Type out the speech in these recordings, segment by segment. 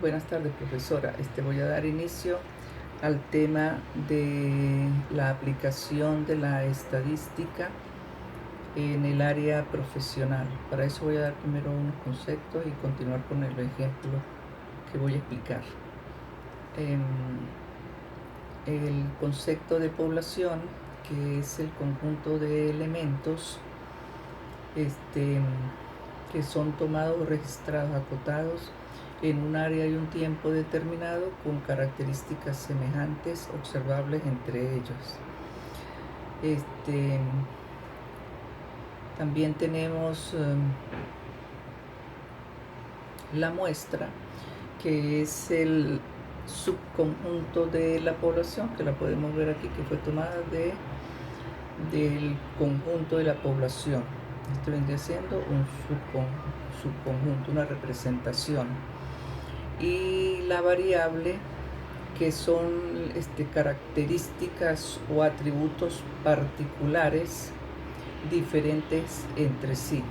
Buenas tardes, profesora. Voy a dar inicio al tema de la aplicación de la estadística en el área profesional. Para eso voy a dar primero unos conceptos y continuar con el ejemplo que voy a explicar. El concepto de población, que es el conjunto de elementos que son tomados o registrados, acotados en un área y un tiempo determinado con características semejantes observables entre ellos. También tenemos la muestra, que es el subconjunto de la población, que la podemos ver aquí, que fue tomada del conjunto de la población. Esto vendría siendo un subconjunto, una representación. Y la variable, que son características o atributos particulares diferentes entre sí,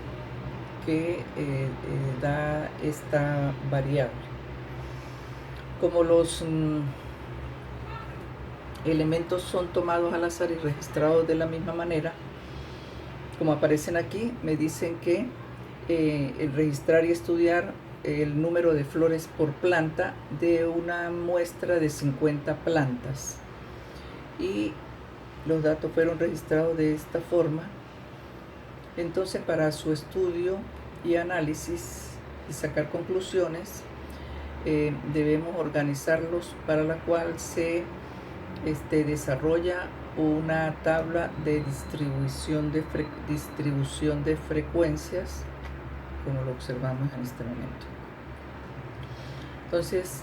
que da esta variable. Como los elementos son tomados al azar y registrados de la misma manera, como aparecen aquí, me dicen que el registrar y estudiar el número de flores por planta de una muestra de 50 plantas, y los datos fueron registrados de esta forma. Entonces, para su estudio y análisis y sacar conclusiones, debemos organizarlos, para la cual se desarrolla una tabla de distribución de frecuencias, como lo observamos en este momento. Entonces,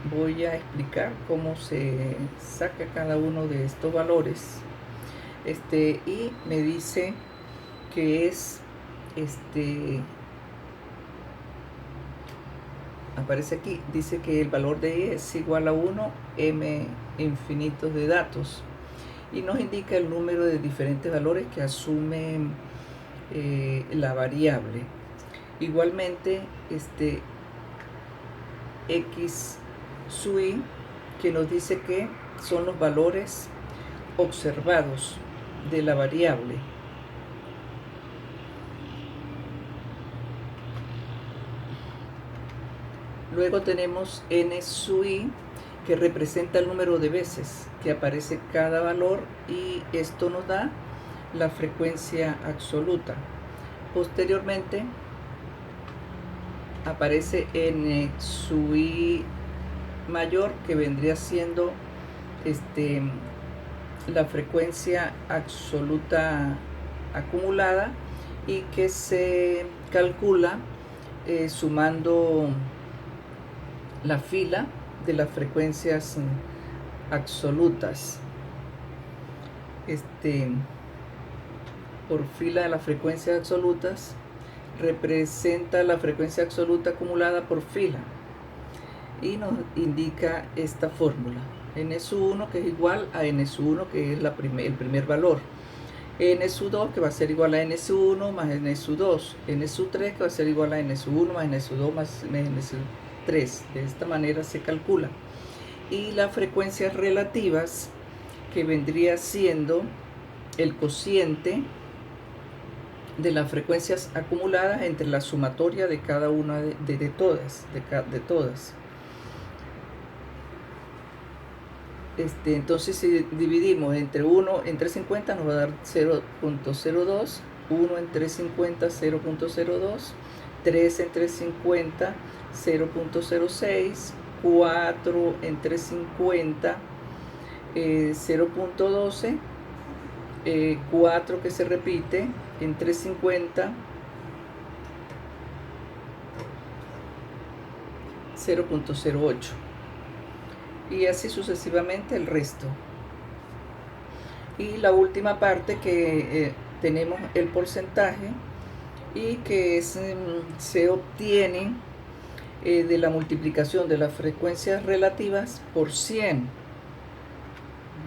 voy a explicar cómo se saca cada uno de estos valores. Y me dice que es aparece aquí, dice que el valor de y es igual a 1 m infinitos de datos, y nos indica el número de diferentes valores que asume la variable. Igualmente, x sub i, que nos dice que son los valores observados de la variable. Luego tenemos n sub i, que representa el número de veces que aparece cada valor, y esto nos da la frecuencia absoluta. Posteriormente aparece n sub i mayor, que vendría siendo la frecuencia absoluta acumulada, y que se calcula sumando la fila de las frecuencias absolutas. Por fila de las frecuencias absolutas representa la frecuencia absoluta acumulada por fila, y nos indica esta fórmula: n sub 1, que es igual a n sub 1, que es el primer valor; n sub 2, que va a ser igual a n sub 1 más n sub 2; n sub 3, que va a ser igual a n sub 1 más n sub 2 más n sub 3. De esta manera se calcula. Y las frecuencias relativas, que vendría siendo el cociente de las frecuencias acumuladas entre la sumatoria de cada una de todas. Entonces, si dividimos entre 50, nos va a dar 0.02, 1 entre 50, 0.02, 3 entre 50, 0.06, 4 entre 50, 0.12, 4 que se repite entre 50, 0.08, y así sucesivamente el resto. Y la última parte, que tenemos el porcentaje, y que se obtiene de la multiplicación de las frecuencias relativas por 100.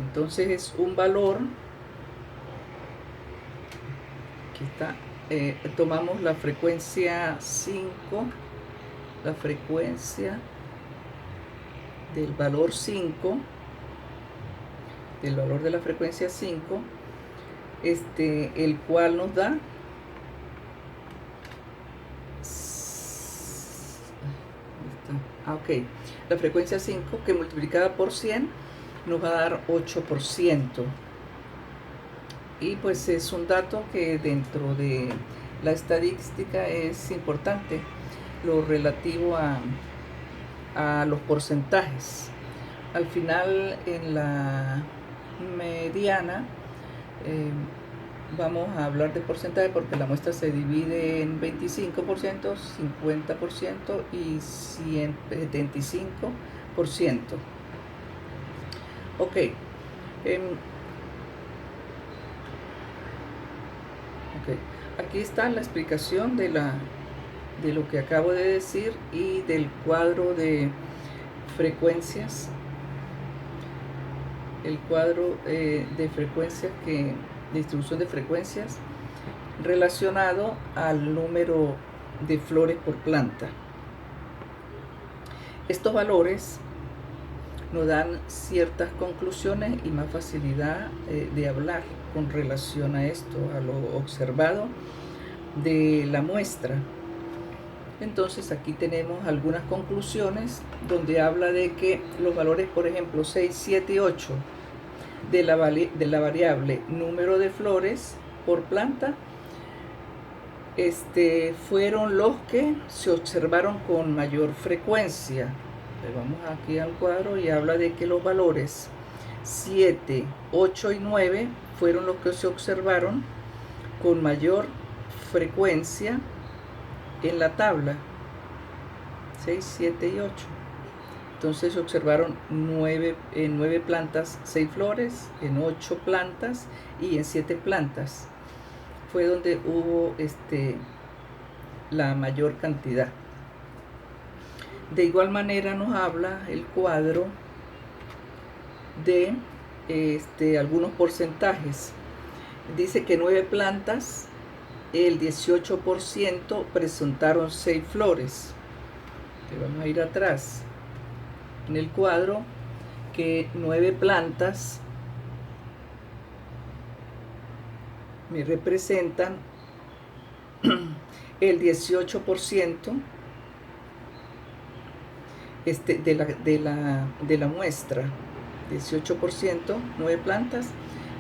Entonces es un valor, aquí está, tomamos la frecuencia 5 la frecuencia del valor 5, del valor de la frecuencia 5, el cual nos da la frecuencia 5 que multiplicada por 100 nos va a dar 8%. Y pues es un dato que dentro de la estadística es importante, lo relativo a los porcentajes. Al final, en la mediana, vamos a hablar de porcentaje porque la muestra se divide en 25%, 50% y 75%. Ok. Aquí está la explicación de lo que acabo de decir y del cuadro de frecuencias. El cuadro de frecuencias de distribución de frecuencias relacionado al número de flores por planta. Estos valores nos dan ciertas conclusiones y más facilidad de hablar con relación a esto, a lo observado de la muestra. Entonces aquí tenemos algunas conclusiones donde habla de que los valores, por ejemplo, 6, 7 y 8 de la variable número de flores por planta fueron los que se observaron con mayor frecuencia. Vamos aquí al cuadro y habla de que los valores 7, 8 y 9 fueron los que se observaron con mayor frecuencia en la tabla. 6, 7 y 8. Entonces se observaron en 9 plantas 6 flores, en 8 plantas y en 7 plantas. Fue donde hubo la mayor cantidad. De igual manera nos habla el cuadro de algunos porcentajes. Dice que 9 plantas, el 18% presentaron 6 flores. Vamos a ir atrás en el cuadro, que 9 plantas me representan el 18% de la muestra. 18%, 9 plantas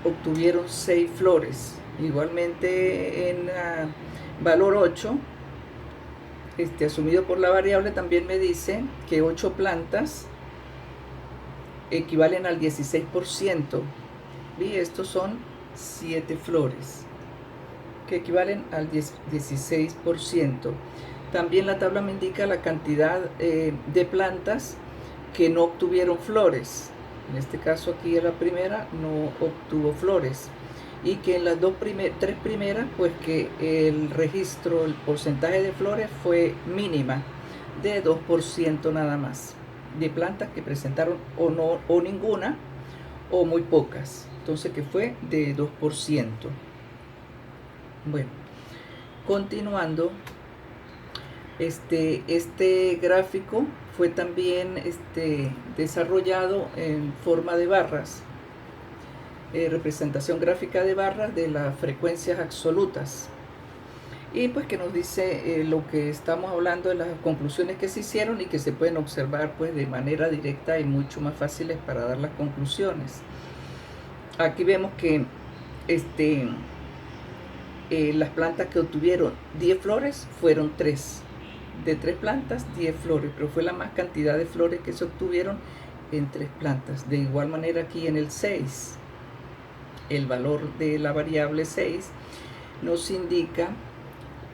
obtuvieron 6 flores. Igualmente en valor 8, asumido por la variable, también me dice que 8 plantas equivalen al 16%. Y estos son 7 flores que equivalen al 16%. También la tabla me indica la cantidad de plantas que no obtuvieron flores. En este caso aquí la primera no obtuvo flores. Y que en las 3 primeras, pues que el registro, el porcentaje de flores fue mínima, de 2% nada más, de plantas que presentaron o ninguna o muy pocas. Entonces que fue de 2%. Bueno, continuando, este gráfico fue también desarrollado en forma de barras, representación gráfica de barras de las frecuencias absolutas, y pues que nos dice lo que estamos hablando, de las conclusiones que se hicieron y que se pueden observar pues de manera directa y mucho más fáciles para dar las conclusiones. Aquí vemos que las plantas que obtuvieron 10 flores fueron 3. De 3 plantas, 10 flores, pero fue la más cantidad de flores que se obtuvieron en 3 plantas. De igual manera aquí en el 6, el valor de la variable 6 nos indica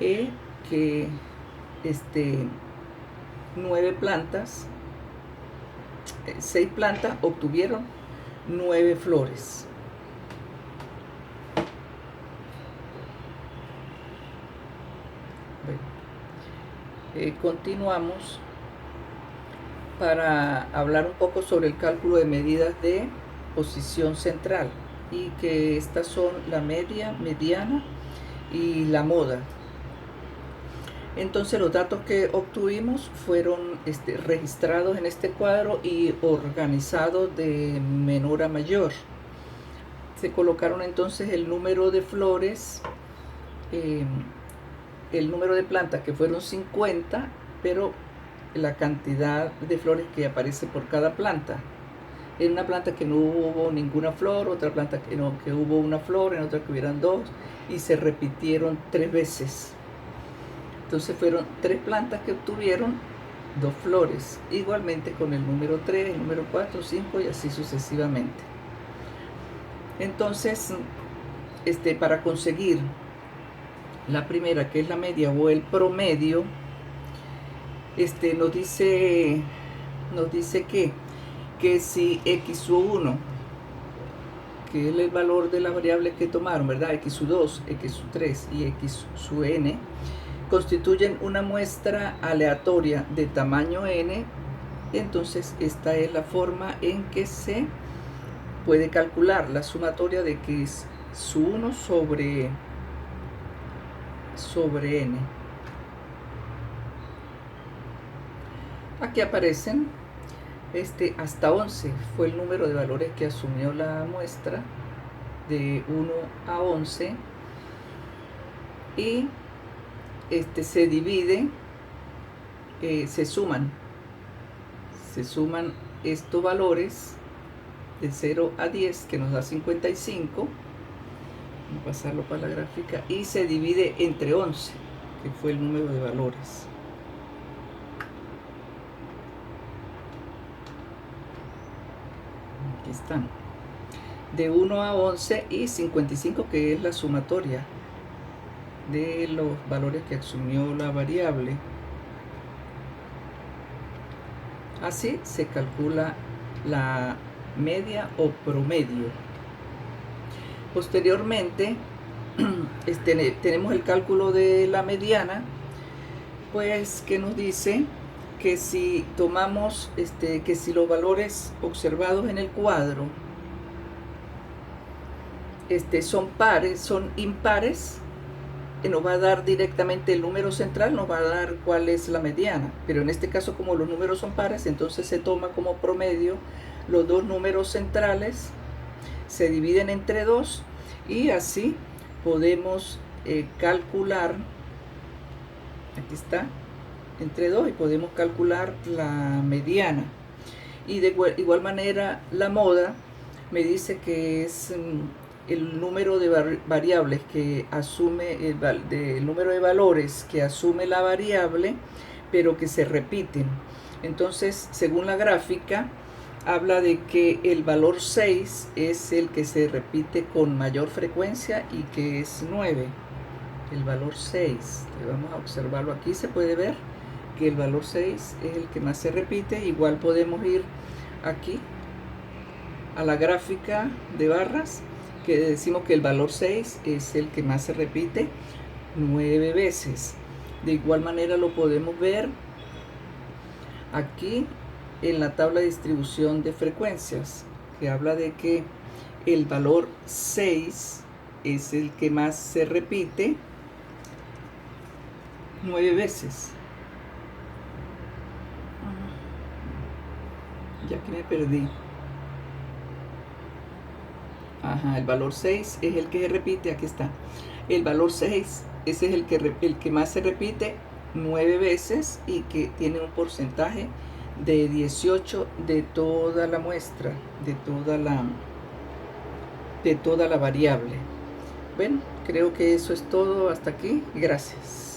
que 9 plantas, 6 plantas obtuvieron 9 flores. Continuamos para hablar un poco sobre el cálculo de medidas de posición central, y que estas son la media, mediana y la moda. Entonces los datos que obtuvimos fueron registrados en este cuadro y organizados de menor a mayor. Se colocaron entonces el número de flores, el número de plantas, que fueron 50, pero la cantidad de flores que aparece por cada planta. En una planta que no hubo ninguna flor, otra planta que hubo una flor, en otra que hubieran dos, y se repitieron 3 veces. Entonces fueron 3 plantas que obtuvieron 2 flores, igualmente con el número 3, el número 4, 5 y así sucesivamente. Entonces, para conseguir la primera, que es la media o el promedio, nos dice que si x1, que es el valor de la variable que tomaron, ¿verdad? x2, x3 y x(n) constituyen una muestra aleatoria de tamaño n, entonces esta es la forma en que se puede calcular la sumatoria de x1 sobre n. Aquí aparecen hasta 11 fue el número de valores que asumió la muestra, de 1 a 11, y se divide, se suman estos valores de 0 a 10, que nos da 55. Vamos a pasarlo para la gráfica, y se divide entre 11, que fue el número de valores. Aquí están, de 1 a 11, y 55, que es la sumatoria de los valores que asumió la variable. Así se calcula la media o promedio. Posteriormente tenemos el cálculo de la mediana, pues, que nos dice que si tomamos que si los valores observados en el cuadro son impares, nos va a dar directamente el número central, nos va a dar cuál es la mediana. Pero en este caso, como los números son pares, entonces se toma como promedio los dos números centrales, se dividen entre 2, y así podemos calcular, aquí está, entre 2, y podemos calcular la mediana. Y de igual manera, la moda me dice que es el número de variables que asume, el número de valores que asume la variable, pero que se repiten. Entonces, según la gráfica, habla de que el valor 6 es el que se repite con mayor frecuencia y que es 9. El valor 6, vamos a observarlo aquí, se puede ver que el valor 6 es el que más se repite. Igual podemos ir aquí a la gráfica de barras, que decimos que el valor 6 es el que más se repite 9 veces. De igual manera lo podemos ver aquí en la tabla de distribución de frecuencias, que habla de que el valor 6 es el que más se repite 9 veces. Ya que me perdí. Ajá, el valor 6 es el que se repite, aquí está. El valor 6, ese es el que más se repite 9 veces y que tiene un porcentaje de 18 de toda la muestra, de toda la variable. Bueno, creo que eso es todo hasta aquí. Gracias.